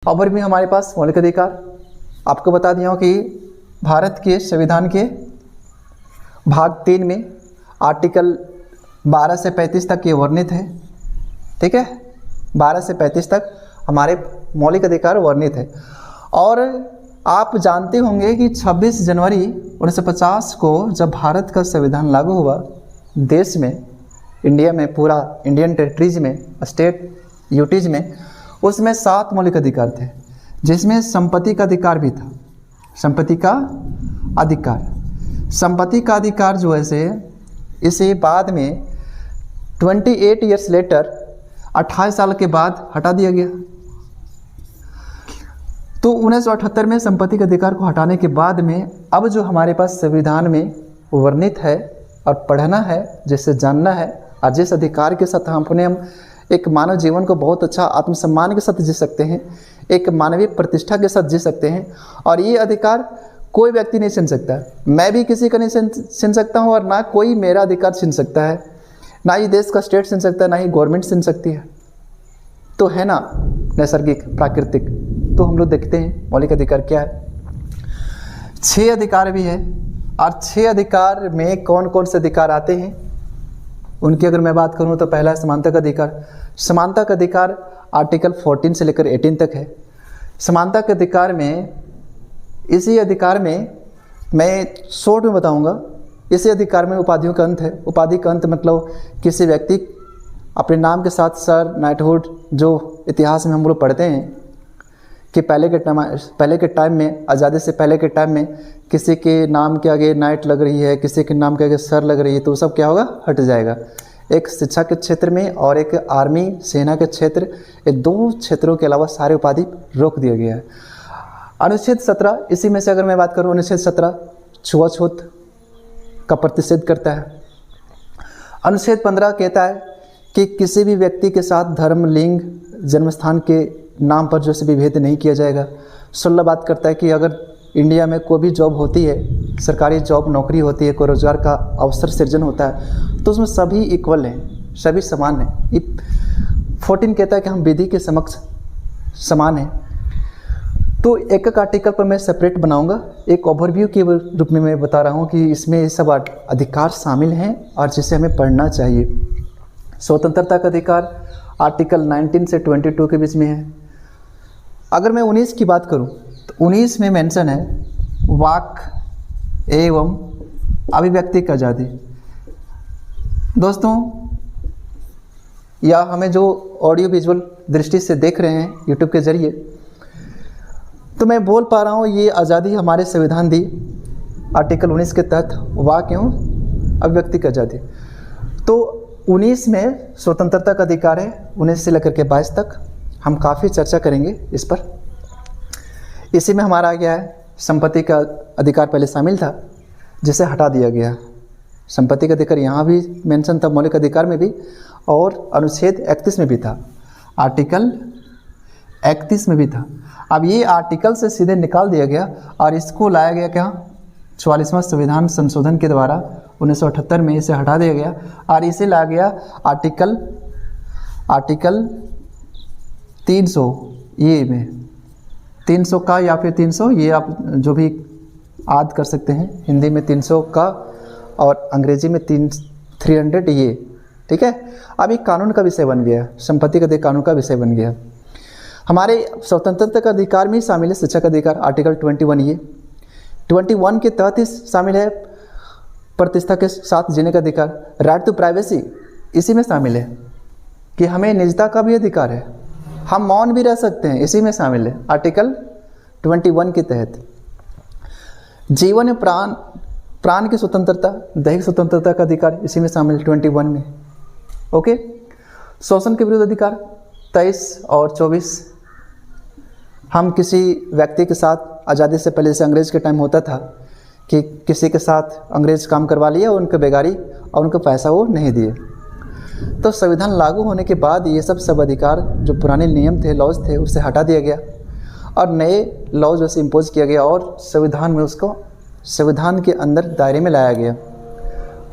और भी हमारे पास मौलिक अधिकार आपको बता दिया हूँ कि भारत के संविधान के भाग 3 में आर्टिकल 12 से 35 तक ये वर्णित है। ठीक है, 12 से 35 तक हमारे मौलिक अधिकार वर्णित है। और आप जानते होंगे कि 26 जनवरी 1950 को जब भारत का संविधान लागू हुआ देश में, इंडिया में, पूरा इंडियन टेरिटरीज में, स्टेट यूटीज में, उसमें 7 मौलिक अधिकार थे, जिसमें संपत्ति का अधिकार भी था। संपत्ति का अधिकार जो है से इसे बाद में 28 ईयर्स लेटर 28 साल के बाद हटा दिया गया। तो 1978 में संपत्ति के अधिकार को हटाने के बाद में अब जो हमारे पास संविधान में वर्णित है और पढ़ना है, जिससे जानना है, और जिस अधिकार के साथ हम एक मानव जीवन को बहुत अच्छा आत्मसम्मान के साथ जी सकते हैं, एक मानवीय प्रतिष्ठा के साथ जी सकते हैं। और ये अधिकार कोई व्यक्ति नहीं छीन सकता, मैं भी किसी का नहीं छीन सकता हूँ, और ना कोई मेरा अधिकार छीन सकता है, ना ही देश का स्टेट छीन सकता है, ना ही गवर्नमेंट छीन सकती है। तो है ना नैसर्गिक, प्राकृतिक। तो हम लोग देखते हैं मौलिक अधिकार क्या है। 6 अधिकार भी है, और 6 अधिकार में कौन कौन से अधिकार आते हैं उनकी अगर मैं बात करूं तो पहला है समानता का अधिकार। समानता का अधिकार आर्टिकल 14 से लेकर 18 तक है। समानता के अधिकार में, इसी अधिकार में मैं शॉर्ट में बताऊंगा, इसी अधिकार में उपाधियों का अंत है। उपाधि का अंत मतलब किसी व्यक्ति अपने नाम के साथ सर, नाइटहुड, जो इतिहास में हम लोग पढ़ते हैं कि पहले के टाइम में, आज़ादी से पहले के टाइम में किसी के नाम के आगे नाइट लग रही है, किसी के नाम के आगे सर लग रही है, तो सब क्या होगा, हट जाएगा। एक शिक्षा के क्षेत्र में और एक आर्मी सेना के क्षेत्र, ये 2 क्षेत्रों के अलावा सारे उपाधि रोक दिया गया है। अनुच्छेद 17, इसी में से अगर मैं बात करूँ, अनुच्छेद 17 छुआछूत का प्रतिषेध करता है। अनुच्छेद 15 कहता है कि किसी भी व्यक्ति के साथ धर्म, लिंग, जन्मस्थान के नाम पर जो से विभेद नहीं किया जाएगा। 16 बात करता है कि अगर इंडिया में कोई भी जॉब होती है, सरकारी जॉब, नौकरी होती है, कोई रोजगार का अवसर सृजन होता है, तो उसमें सभी इक्वल हैं, सभी समान हैं। 14 कहता है कि हम विधि के समक्ष समान हैं। तो एक एक आर्टिकल पर मैं सेपरेट बनाऊंगा, एक ओवरव्यू के रूप में मैं बता रहा हूँ कि इसमें ये सब अधिकार शामिल हैं और जिसे हमें पढ़ना चाहिए। स्वतंत्रता का अधिकार आर्टिकल 19 से 22 के बीच में है। अगर मैं 19 की बात करूं तो 19 में मेंशन है वाक एवं अभिव्यक्ति की आज़ादी। दोस्तों, या हमें जो ऑडियो विजुअल दृष्टि से देख रहे हैं यूट्यूब के जरिए, तो मैं बोल पा रहा हूँ ये आज़ादी हमारे संविधान दी आर्टिकल 19 के तहत वाक एवं अभिव्यक्ति की आज़ादी। तो 19 में स्वतंत्रता का अधिकार है, 19 से लेकर के 22 तक हम काफ़ी चर्चा करेंगे इस पर। इसी में हमारा आ गया है संपत्ति का अधिकार, पहले शामिल था जिसे हटा दिया गया। संपत्ति का अधिकार यहाँ भी मेंशन था, मौलिक अधिकार में भी, और अनुच्छेद 31 में भी था, आर्टिकल 31 में भी था। अब ये आर्टिकल से सीधे निकाल दिया गया और इसको लाया गया क्या, 44वां संविधान संशोधन के द्वारा 1978 में इसे हटा दिया गया और इसे लाया गया आर्टिकल 300 ये में, 300 का या फिर 300, ये आप जो भी याद कर सकते हैं। हिंदी में 300 का और अंग्रेजी में 300 ये। ठीक है, अब एक कानून का विषय बन गया, संपत्ति का अधिकार कानून का विषय बन गया। हमारे स्वतंत्रता का अधिकार में शामिल है शिक्षा का अधिकार, आर्टिकल 21 ये। 21 के तहत ही शामिल है प्रतिष्ठा के साथ जीने का अधिकार, राइट टू प्राइवेसी इसी में शामिल है कि हमें निजता का भी अधिकार है, हम मौन भी रह सकते हैं, इसी में शामिल है आर्टिकल 21 के तहत। जीवन प्राण की स्वतंत्रता, दैहिक स्वतंत्रता का अधिकार इसी में शामिल है 21 में। ओके, शोषण के विरुद्ध अधिकार 23 और 24। हम किसी व्यक्ति के साथ आज़ादी से पहले, जैसे अंग्रेज के टाइम होता था कि किसी के साथ अंग्रेज काम करवा लिया, उनको बेगारी और उनको पैसा वो नहीं दिए, तो संविधान लागू होने के बाद ये सब अधिकार जो पुराने नियम थे, लॉज थे, उसे हटा दिया गया और नए लॉज वैसे इम्पोज किया गया और संविधान में उसको संविधान के अंदर दायरे में लाया गया।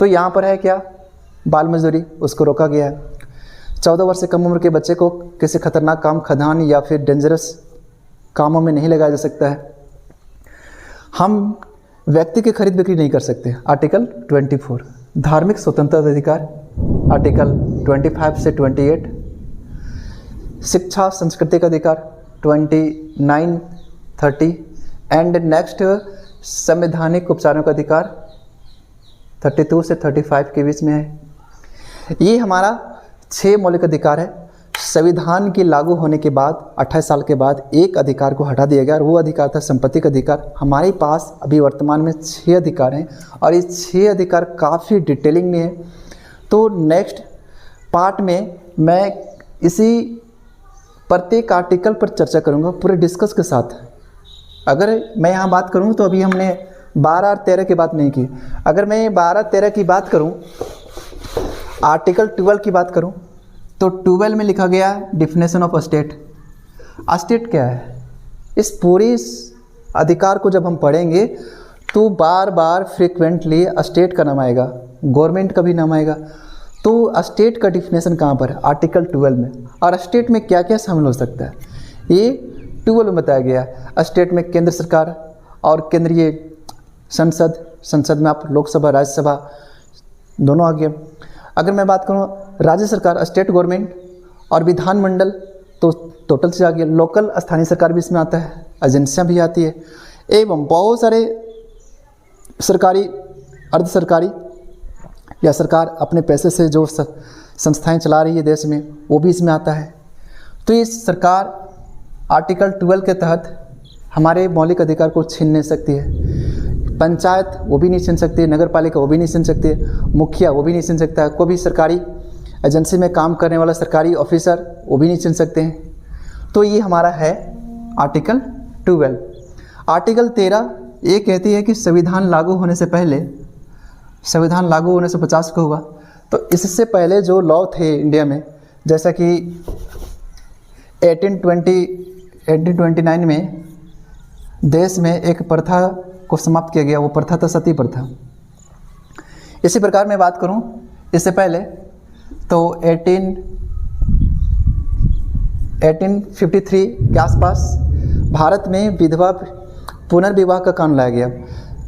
तो यहाँ पर है क्या, बाल मजदूरी, उसको रोका गया है। 14 वर्ष से कम उम्र के बच्चे को किसी खतरनाक काम, खदान या फिर डेंजरस कामों में नहीं लगाया जा सकता है। हम व्यक्ति की खरीद बिक्री नहीं कर सकते, आर्टिकल 24। धार्मिक स्वतंत्रता अधिकार, आर्टिकल 25 से 28। शिक्षा सांस्कृतिक अधिकार 29, 30 एंड नेक्स्ट संवैधानिक उपचारों का अधिकार 32 से 35 के बीच में है। ये हमारा 6 मौलिक अधिकार है। संविधान के लागू होने के बाद 28 साल के बाद एक अधिकार को हटा दिया गया और वो अधिकार था संपत्ति का अधिकार। हमारे पास अभी वर्तमान में 6 अधिकार हैं और ये 6 अधिकार काफ़ी डिटेलिंग में है। तो नेक्स्ट पार्ट में मैं इसी प्रत्येक आर्टिकल पर चर्चा करूंगा पूरे डिस्कस के साथ। अगर मैं यहाँ बात करूँ तो अभी हमने 12 और 13 की बात नहीं की। अगर मैं 12-13 की बात करूँ, आर्टिकल 12 की बात करूँ तो 12 में लिखा गया डिफिनेशन ऑफ स्टेट। स्टेट क्या है? इस पूरी अधिकार को जब हम पढ़ेंगे तो बार बार फ्रिक्वेंटली स्टेट का नाम आएगा, गवर्नमेंट का भी नाम आएगा। तो स्टेट का डिफिनेशन कहाँ पर? आर्टिकल 12 में। और स्टेट में क्या क्या शामिल हो सकता है ये 12 में बताया गया है। स्टेट में केंद्र सरकार और केंद्रीय संसद में आप लोकसभा राज्यसभा दोनों आ गए। अगर मैं बात करूँ राज्य सरकार, स्टेट गवर्नमेंट और विधानमंडल तो टोटल से आ गया। लोकल स्थानीय सरकार भी इसमें आता है, एजेंसियाँ भी आती है, एवं बहुत सारे सरकारी अर्ध सरकारी या सरकार अपने पैसे से जो संस्थाएं चला रही है देश में वो भी इसमें आता है। तो ये सरकार आर्टिकल 12 के तहत हमारे मौलिक अधिकार को छीन नहीं सकती है। पंचायत वो भी नहीं छीन सकती है, नगर पालिका वो भी नहीं छीन सकती है, मुखिया वो भी नहीं छीन सकता है, कोई भी सरकारी एजेंसी में काम करने वाला सरकारी ऑफिसर वो भी नहीं छीन सकते हैं। तो ये हमारा है आर्टिकल 12। आर्टिकल 13 ये कहती है कि संविधान लागू होने से पहले, संविधान लागू होने से 50 को हुआ, तो इससे पहले जो लॉ थे इंडिया में, जैसा कि 1829 में देश में एक प्रथा को समाप्त किया गया, वो प्रथा था सती प्रथा। इसी प्रकार मैं बात करूं इससे पहले तो 1853 के आसपास भारत में विधवा पुनर्विवाह का कानून लाया गया।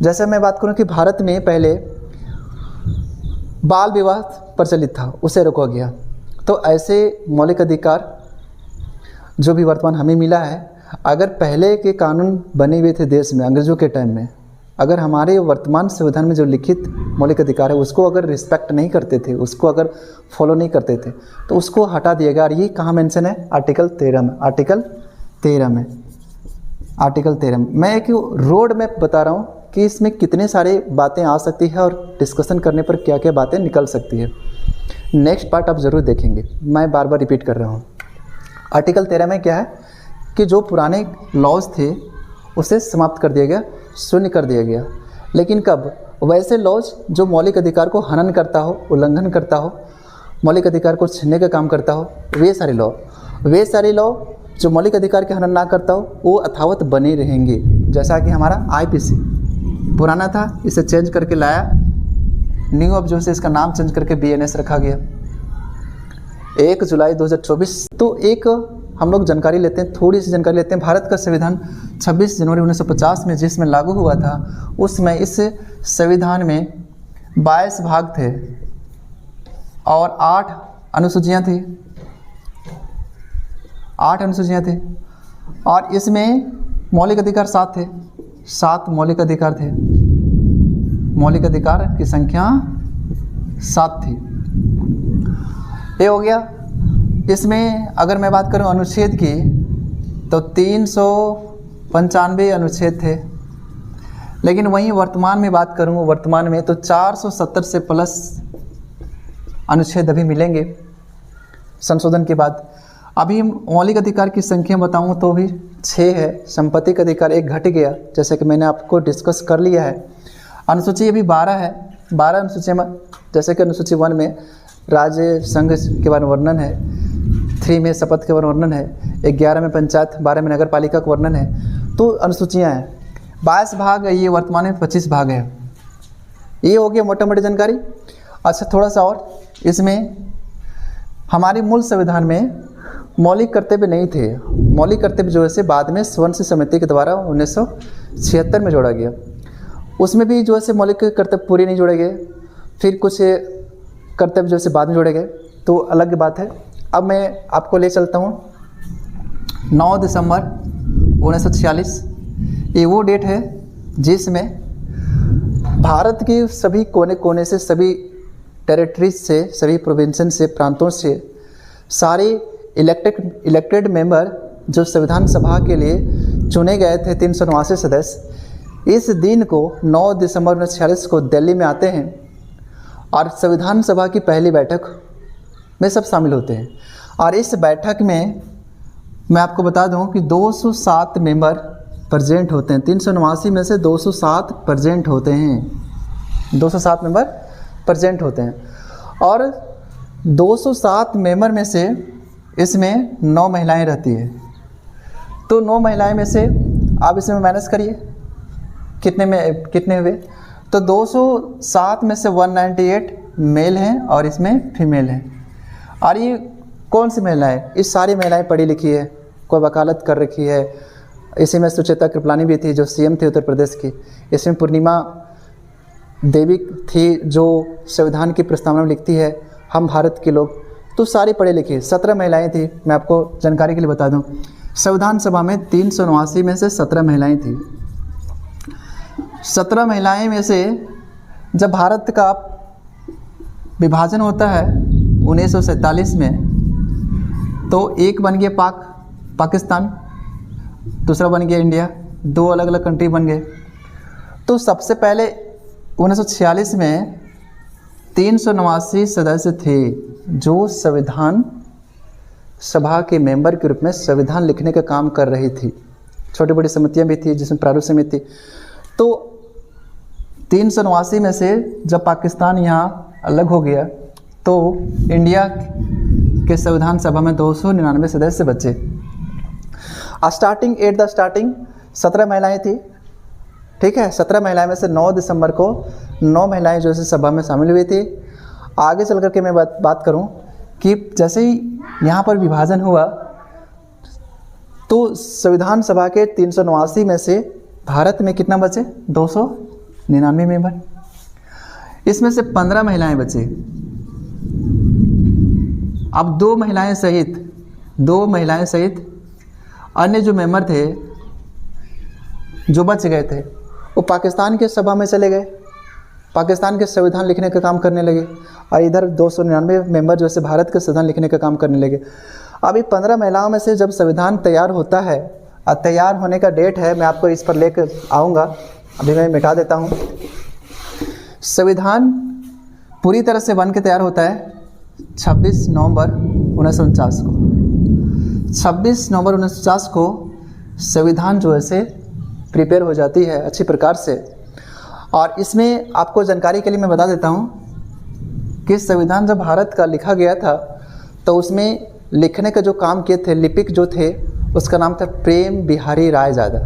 जैसे मैं बात करूं कि भारत में पहले बाल विवाह प्रचलित था, उसे रोका गया। तो ऐसे मौलिक अधिकार जो भी वर्तमान हमें मिला है, अगर पहले के कानून बने हुए थे देश में अंग्रेजों के टाइम में, अगर हमारे वर्तमान संविधान में जो लिखित मौलिक अधिकार है उसको अगर रिस्पेक्ट नहीं करते थे, उसको अगर फॉलो नहीं करते थे, तो उसको हटा दिया गया। और ये कहाँ मेंशन है? आर्टिकल 13 में। आर्टिकल 13 में, आर्टिकल 13 में मैं एक रोड मैप बता रहा हूँ कि इसमें कितने सारे बातें आ सकती है और डिस्कशन करने पर क्या क्या बातें निकल सकती है। नेक्स्ट पार्ट आप ज़रूर देखेंगे, मैं बार बार रिपीट कर रहा हूँ। आर्टिकल 13 में क्या है कि जो पुराने लॉज थे उसे समाप्त कर दिया गया, शून्य कर दिया गया। लेकिन कब? वैसे लॉज जो मौलिक अधिकार को हनन करता हो, उल्लंघन करता हो, मौलिक अधिकार को छीनने का काम करता हो, वे सारे लॉ जो मौलिक अधिकार के हनन ना करता हो वो अथावत बने रहेंगे। जैसा कि हमारा आईपीसी पुराना था, इसे चेंज करके लाया न्यू, अब जो है इसका नाम चेंज करके बीएनएस रखा गया 1 जुलाई 2024। तो एक हम लोग जानकारी लेते हैं, थोड़ी सी जानकारी लेते हैं। भारत का संविधान 26 जनवरी 1950 में जिसमें लागू हुआ था, उसमें इस संविधान में 22 भाग थे और 8 अनुसूचियाँ थी, 8 अनुसूचियाँ थी। और इसमें मौलिक अधिकार 7 थे, 7 मौलिक अधिकार थे। मौलिक अधिकार की संख्या 7 थी। ये हो गया। इसमें अगर मैं बात करूं अनुच्छेद की तो 395 अनुच्छेद थे। लेकिन वहीं वर्तमान में बात करूं, वर्तमान में तो 470 से प्लस अनुच्छेद अभी मिलेंगे संशोधन के बाद। अभी मौलिक अधिकार की संख्या बताऊं तो भी 6 है। संपत्ति का अधिकार 1 घट गया, जैसे कि मैंने आपको डिस्कस कर लिया है। अनुसूची अभी 12 है। 12 अनुसूची में, जैसे कि अनुसूची 1 में राज्य संघ के बारे में वर्णन है, 3 में शपथ के बारे में वर्णन है, 11 में पंचायत, 12 में नगर पालिका का वर्णन है। तो अनुसूचियाँ हैं, 22 भाग है, ये वर्तमान में 25 भाग है। ये हो गया मोटा मोटी जानकारी। अच्छा, थोड़ा सा और, इसमें हमारे मूल संविधान में मौलिक कर्तव्य नहीं थे। मौलिक कर्तव्य जो है से बाद में स्वर्ण समिति के द्वारा 1976 में जोड़ा गया। उसमें भी जो है से मौलिक कर्तव्य पूरे नहीं जोड़े गए, फिर कुछ कर्तव्य जो है से बाद में जोड़े गए, तो अलग बात है। अब मैं आपको ले चलता हूँ 9 दिसंबर 1946। ये वो डेट है जिसमें भारत के सभी कोने कोने से, सभी टेरिटरीज से, सभी प्रोविंसन से, प्रांतों से सारे इलेक्टेड मेंबर जो संविधान सभा के लिए चुने गए थे 389 सदस्य, इस दिन को 9 दिसंबर 1946 को दिल्ली में आते हैं और संविधान सभा की पहली बैठक में सब शामिल होते हैं। और इस बैठक में मैं आपको बता दूं कि 207 मेंबर प्रेजेंट होते हैं। 389 में से 207 प्रेजेंट होते हैं, 207 मेंबर प्रेजेंट होते हैं। और 207 मेंबर में से इसमें 9 महिलाएं रहती है। तो 9 महिलाएं में से आप इसमें माइनस करिए कितने हुए, तो 207 में से 198 मेल हैं और इसमें फीमेल हैं। और ये कौन सी महिलाएं? ये सारी महिलाएं पढ़ी लिखी है, कोई वकालत कर रखी है। इसी में सुचेता कृपलानी भी थी जो सीएम थी उत्तर प्रदेश की। इसमें पूर्णिमा देवी थी जो संविधान की प्रस्तावना में लिखती है हम भारत के लोग। तो सारी पढ़े लिखे 17 महिलाएं थी। मैं आपको जानकारी के लिए बता दूं, संविधान सभा में 389 में से 17 महिलाएं थी। 17 महिलाएं में से जब भारत का विभाजन होता है 1947 में, तो एक बन गया पाकिस्तान, दूसरा बन गया इंडिया, 2 अलग अलग कंट्री बन गए। तो सबसे पहले 1946 में 389 सदस्य थे जो संविधान सभा के मेंबर के रूप में संविधान लिखने का काम कर रही थी। छोटी बड़ी समितियां भी थी जिसमें प्रारूप समिति। तो 389 में से जब पाकिस्तान यहाँ अलग हो गया तो इंडिया के संविधान सभा में 299 सदस्य बचे। एट द स्टार्टिंग 17 महिलाएं थी, ठीक है। 17 महिलाएं में से 9 दिसंबर को 9 महिलाएं जो है सभा में शामिल हुई थी। आगे चल कर के मैं बात करूं कि जैसे ही यहाँ पर विभाजन हुआ तो संविधान सभा के 389 में से भारत में कितना बचे? 299 मेंबर। इसमें से 15 महिलाएं बचे। अब 2 महिलाएं सहित अन्य जो मेंबर थे जो बच गए थे वो पाकिस्तान के सभा में चले गए, पाकिस्तान के संविधान लिखने का काम करने लगे। और इधर 299 मेंबर जो है भारत के संविधान लिखने का काम करने लगे। अभी 15 महिलाओं में से जब संविधान तैयार होता है और तैयार होने का डेट है, मैं आपको इस पर लेकर आऊँगा, अभी मैं मिटा देता हूँ। संविधान पूरी तरह से बन के तैयार होता है 26 नवंबर 1949 को। 26 नवंबर 1949 को संविधान जो है से प्रिपेयर हो जाती है अच्छी प्रकार से। और इसमें आपको जानकारी के लिए मैं बता देता हूँ कि संविधान जब भारत का लिखा गया था तो उसमें लिखने का जो काम किए थे, लिपिक जो थे, उसका नाम था प्रेम बिहारी रायजादा।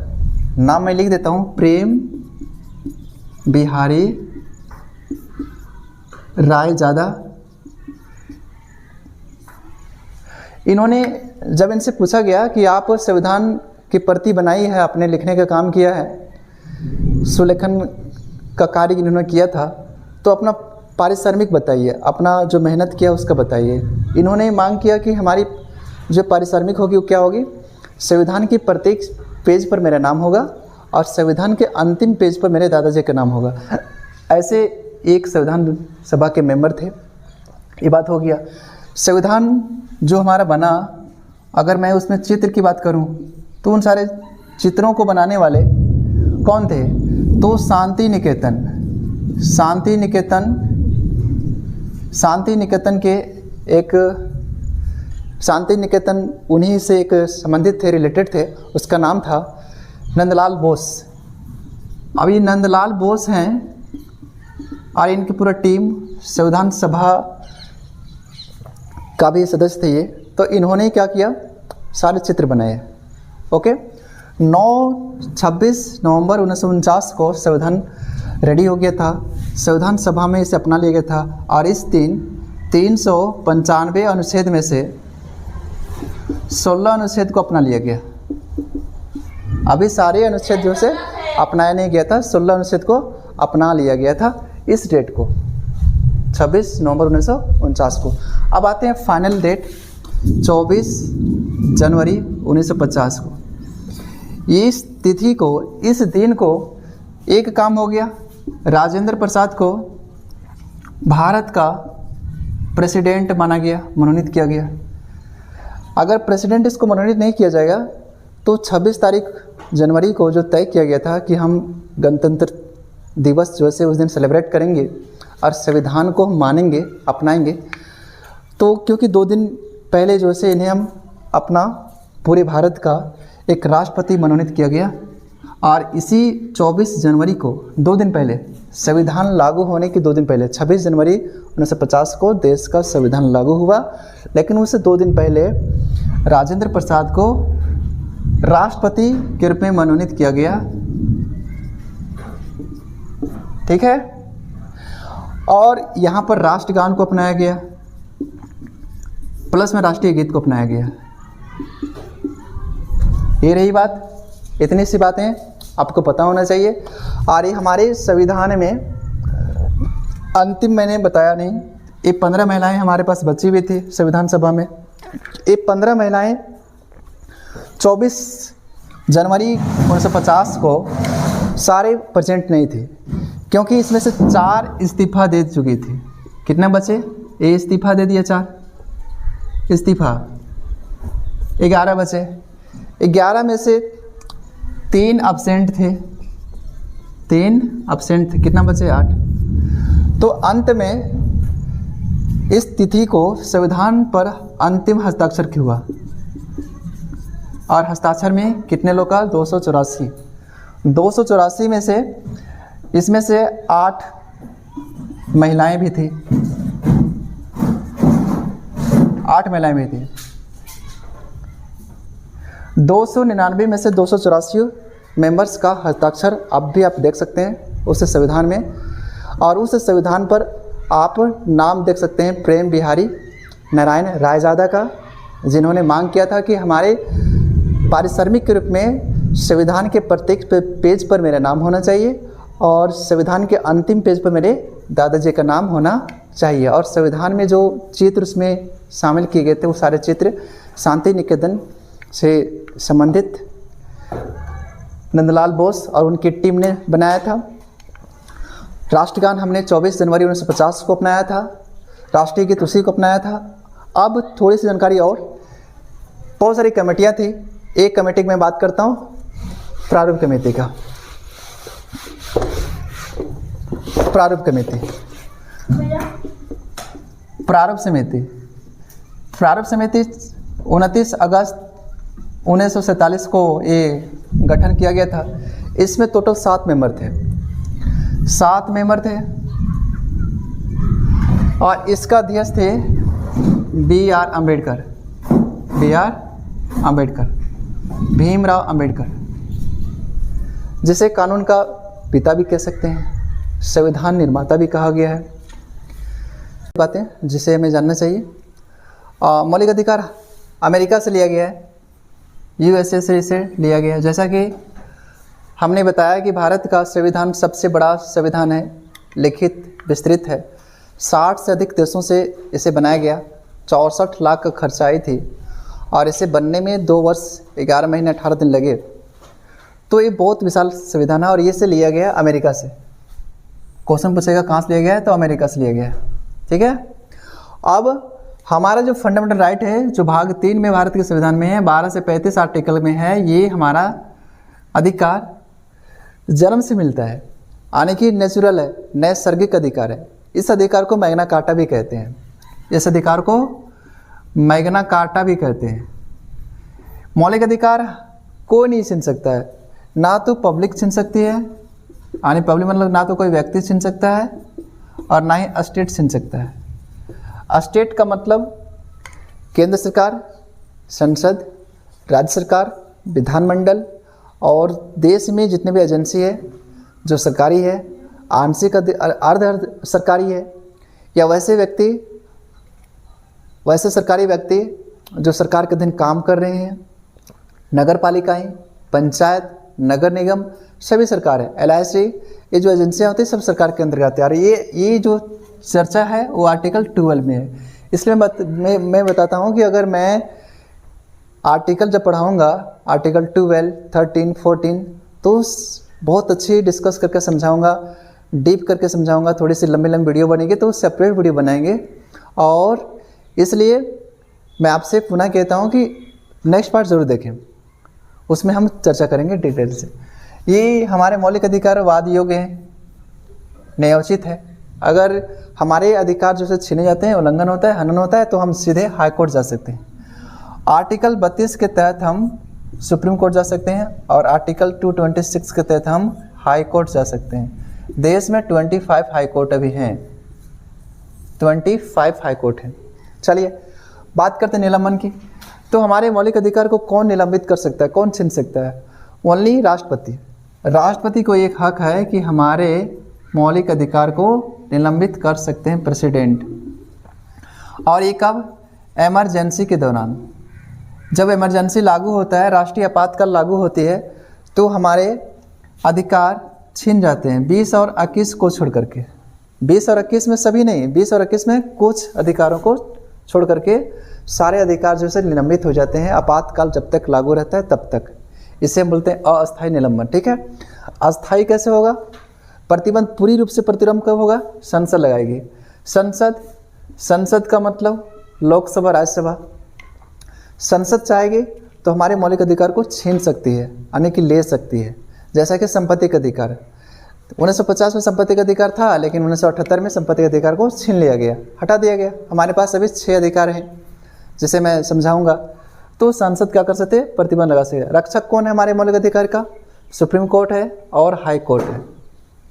नाम मैं लिख देता हूँ, प्रेम बिहारी रायजादा। इन्होंने जब इनसे पूछा गया कि आप संविधान की प्रति बनाई है, आपने लिखने का काम किया है, सुलेखन का कार्य इन्होंने किया था, तो अपना पारिश्रमिक बताइए, अपना जो मेहनत किया उसका बताइए। इन्होंने मांग किया कि हमारी जो पारिश्रमिक होगी वो क्या होगी? संविधान की प्रत्येक पेज पर मेरा नाम होगा और संविधान के अंतिम पेज पर मेरे दादाजी का नाम होगा। ऐसे एक संविधान सभा के मेंबर थे। ये बात हो गया। संविधान जो हमारा बना, अगर मैं उसमें चित्र की बात करूं तो उन सारे चित्रों को बनाने वाले कौन थे? तो शांति निकेतन उन्हीं से एक संबंधित थे, रिलेटेड थे। उसका नाम था नंदलाल बोस। अब ये नंदलाल बोस हैं और इनकी पूरा टीम संविधान सभा का भी सदस्य थे ये। तो इन्होंने क्या किया? सारे चित्र बनाए। ओके, 26 नवंबर 1949 को संविधान रेडी हो गया था, संविधान सभा में इसे अपना लिया गया था। और इस दिन 395 अनुच्छेद में से 16 अनुच्छेद को अपना लिया गया। अभी सारे अनुच्छेद जो से अपनाया नहीं गया था, 16 अनुच्छेद को अपना लिया गया था इस डेट को, 26 नवंबर 1949 को। अब आते हैं फाइनल डेट 24 जनवरी 1950 को। इस तिथि को, इस दिन को एक काम हो गया, राजेंद्र प्रसाद को भारत का प्रेसिडेंट माना गया, मनोनीत किया गया। अगर प्रेसिडेंट इसको मनोनीत नहीं किया जाएगा तो 26 तारीख जनवरी को जो तय किया गया था कि हम गणतंत्र दिवस जो है उस दिन सेलिब्रेट करेंगे और संविधान को मानेंगे, अपनाएंगे, तो क्योंकि 2 दिन पहले जो है इन्हें हम अपना पूरे भारत का एक राष्ट्रपति मनोनीत किया गया और इसी 24 जनवरी को 2 दिन पहले, संविधान लागू होने के 2 दिन पहले, 26 जनवरी 1950 को देश का संविधान लागू हुआ। लेकिन उससे 2 दिन पहले राजेंद्र प्रसाद को राष्ट्रपति के रूप में मनोनीत किया गया। ठीक है, और यहाँ पर राष्ट्रगान को अपनाया गया, प्लस में राष्ट्रीय गीत को अपनाया गया। ये रही बात, इतनी सी बातें आपको पता होना चाहिए। और ये हमारे संविधान में अंतिम मैंने बताया नहीं, ये 15 महिलाएं हमारे पास बची हुई थी संविधान सभा में। ये 15 महिलाएं 24 जनवरी 1950 को सारे प्रेजेंट नहीं थी, क्योंकि इसमें से 4 इस्तीफा दे चुकी थी। कितने बचे? ये इस्तीफा दे दिया, 4 इस्तीफा, 11 बचे। 11 में से 3 अब्सेंट थे, 3 अब्सेंट थे, कितना बचे? 8। तो अंत में इस तिथि को संविधान पर अंतिम हस्ताक्षर क्यों हुआ? और हस्ताक्षर में कितने लोग का? 284। 284 में से इसमें से 8 महिलाएं भी थी, 8 महिलाएं भी थी। 299 में से 284 मेंबर्स का हस्ताक्षर अब भी आप देख सकते हैं उस संविधान में, और उस संविधान पर आप नाम देख सकते हैं प्रेम बिहारी नारायण रायजादा का, जिन्होंने मांग किया था कि हमारे पारिश्रमिक के रूप में संविधान के प्रत्येक पेज पर मेरा नाम होना चाहिए और संविधान के अंतिम पेज पर मेरे दादाजी का नाम होना चाहिए। और संविधान में जो चित्र उसमें शामिल किए गए थे वो सारे चित्र शांति निकेतन से संबंधित नंदलाल बोस और उनकी टीम ने बनाया था। राष्ट्रगान हमने 24 जनवरी 1950 को अपनाया था, राष्ट्रीय गीत उसी को अपनाया था। अब थोड़ी सी जानकारी और, बहुत सारी कमेटियाँ थी, एक कमेटी की मैं बात करता हूँ, प्रारूप कमेटी का। प्रारूप कमेटी, प्रारूप समिति, प्रारूप समिति 29 अगस्त 1947 को ये गठन किया गया था। इसमें टोटल 7 मेंबर थे, 7 मेंबर थे और इसका अध्यक्ष थे B.R. अम्बेडकर, B.R. अम्बेडकर, भीमराव अम्बेडकर, जिसे कानून का पिता भी कह सकते हैं, संविधान निर्माता भी कहा गया है। बातें जिसे हमें जानना चाहिए। मौलिक अधिकार अमेरिका से लिया गया है, USA से इसे लिया गया है। जैसा कि हमने बताया कि भारत का संविधान सबसे बड़ा संविधान है, लिखित विस्तृत है, 60 से अधिक देशों से इसे बनाया गया, 64 लाख का खर्च आई थी और इसे बनने में 2 वर्ष 11 महीने 18 दिन लगे। तो ये बहुत विशाल संविधान है और ये से लिया गया अमेरिका से। क्वेश्चन पूछेगा कहाँ से लिया गया है, तो अमेरिका से लिया गया है। ठीक है, अब हमारा जो फंडामेंटल राइट है, जो भाग 3 में भारत के संविधान में है, 12 से 35 आर्टिकल में है, ये हमारा अधिकार जन्म से मिलता है, यानी कि नेचुरल है, नैसर्गिक अधिकार है। इस अधिकार को मैग्ना कार्टा भी कहते हैं, इस अधिकार को मैग्ना कार्टा भी कहते हैं। मौलिक अधिकार कोई नहीं छीन सकता है, ना तो पब्लिक छीन सकती है, यानी पब्लिक मतलब ना तो कोई व्यक्ति छीन सकता है और ना ही स्टेट छीन सकता है। स्टेट का मतलब केंद्र सरकार, संसद, राज्य सरकार, विधानमंडल और देश में जितने भी एजेंसी है जो सरकारी है, आंशिक अर्ध सरकारी है, या वैसे सरकारी व्यक्ति जो सरकार के अधीन काम कर रहे हैं, नगर पालिकाएँ, पंचायत, नगर निगम, सभी सरकार है, LIC, ये जो एजेंसियाँ होती हैं सब सरकार के अंतर्गत आती है। और ये जो चर्चा है वो आर्टिकल 12 में है। इसलिए मैं बताता हूँ कि अगर मैं आर्टिकल जब पढ़ाऊँगा आर्टिकल 12, 13, 14 तो बहुत अच्छी डिस्कस करके समझाऊँगा, डीप करके समझाऊँगा। थोड़ी सी लंबी वीडियो बनेगी तो सेपरेट वीडियो बनाएंगे। और इसलिए मैं आपसे पुनः कहता हूँ कि नेक्स्ट पार्ट ज़रूर देखें, उसमें हम चर्चा करेंगे डिटेल से। ये हमारे मौलिक अधिकार वाद योग्य हैं, न्यायोचित है। अगर हमारे अधिकार जो से छीने जाते हैं, उल्लंघन होता है, हनन होता है, तो हम सीधे हाई कोर्ट जा सकते हैं। आर्टिकल 32 के तहत हम सुप्रीम कोर्ट जा सकते हैं और आर्टिकल 226 के तहत हम हाई कोर्ट जा सकते हैं। देश में 25 हाई कोर्ट अभी हैं, 25 हाई कोर्ट हैं। चलिए बात करते हैं निलंबन की। तो हमारे मौलिक अधिकार को कौन निलंबित कर सकता है, कौन छीन सकता है? ओनली राष्ट्रपति। राष्ट्रपति को एक हक है कि हमारे मौलिक अधिकार को निलंबित कर सकते हैं, प्रेसिडेंट। और ये कब? इमरजेंसी के दौरान। जब इमरजेंसी लागू होता है, राष्ट्रीय आपातकाल लागू होती है, तो हमारे अधिकार छीन जाते हैं 20 और 21 को छोड़ करके। 20 और 21 में सभी नहीं, 20 और 21 में कुछ अधिकारों को छोड़ करके सारे अधिकार जो है निलंबित हो जाते हैं, आपातकाल जब तक लागू रहता है तब तक। इसे हम बोलते हैं अस्थायी निलंबन। ठीक है, अस्थायी कैसे होगा? प्रतिबंध पूरी रूप से प्रतिबंध कब होगा? संसद लगाएगी। संसद का मतलब लोकसभा, राज्यसभा। संसद चाहेगी तो हमारे मौलिक अधिकार को छीन सकती है, यानी कि ले सकती है। जैसा कि संपत्ति का अधिकार, 1950 में संपत्ति का अधिकार था, लेकिन 1978 में संपत्ति के अधिकार को छीन लिया गया, हटा दिया गया। हमारे पास अभी 6 अधिकार हैं, जिसे मैं समझाऊंगा। तो सांसद क्या कर सकते हैं? प्रतिबंध लगा सकते। रक्षक कौन है हमारे मौलिक अधिकार का? सुप्रीम कोर्ट है और हाई कोर्ट है।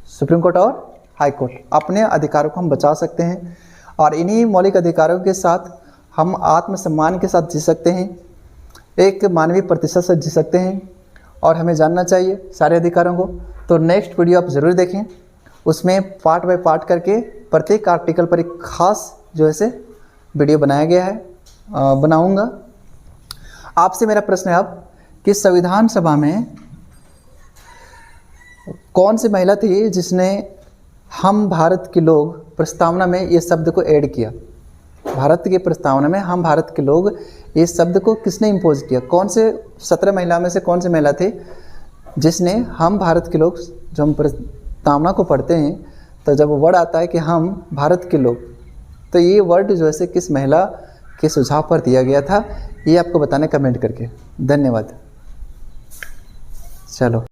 सुप्रीम कोर्ट और हाई कोर्ट अपने अधिकारों को हम बचा सकते हैं, और इन्हीं मौलिक अधिकारों के साथ हम आत्मसम्मान के साथ जी सकते हैं, एक मानवीय प्रतिशत से जी सकते हैं। और हमें जानना चाहिए सारे अधिकारों को। तो नेक्स्ट वीडियो आप ज़रूर देखें, उसमें पार्ट बाय पार्ट करके प्रत्येक आर्टिकल पर एक खास जो है से वीडियो बनाया गया है, बनाऊंगा। आपसे मेरा प्रश्न है अब कि संविधान सभा में कौन सी महिला थी जिसने हम भारत के लोग प्रस्तावना में ये शब्द को ऐड किया? भारत की प्रस्तावना में हम भारत के लोग ये शब्द को किसने इम्पोज किया? कौन से 17 महिला में से कौन सी महिला थी जिसने हम भारत के लोग, जो हम प्रस्तावना को पढ़ते हैं तो जब वर्ड आता है कि हम भारत के लोग, तो ये वर्ड जो है किस महिला के सुझाव पर दिया गया था, ये आपको बताने कमेंट करके। धन्यवाद। चलो।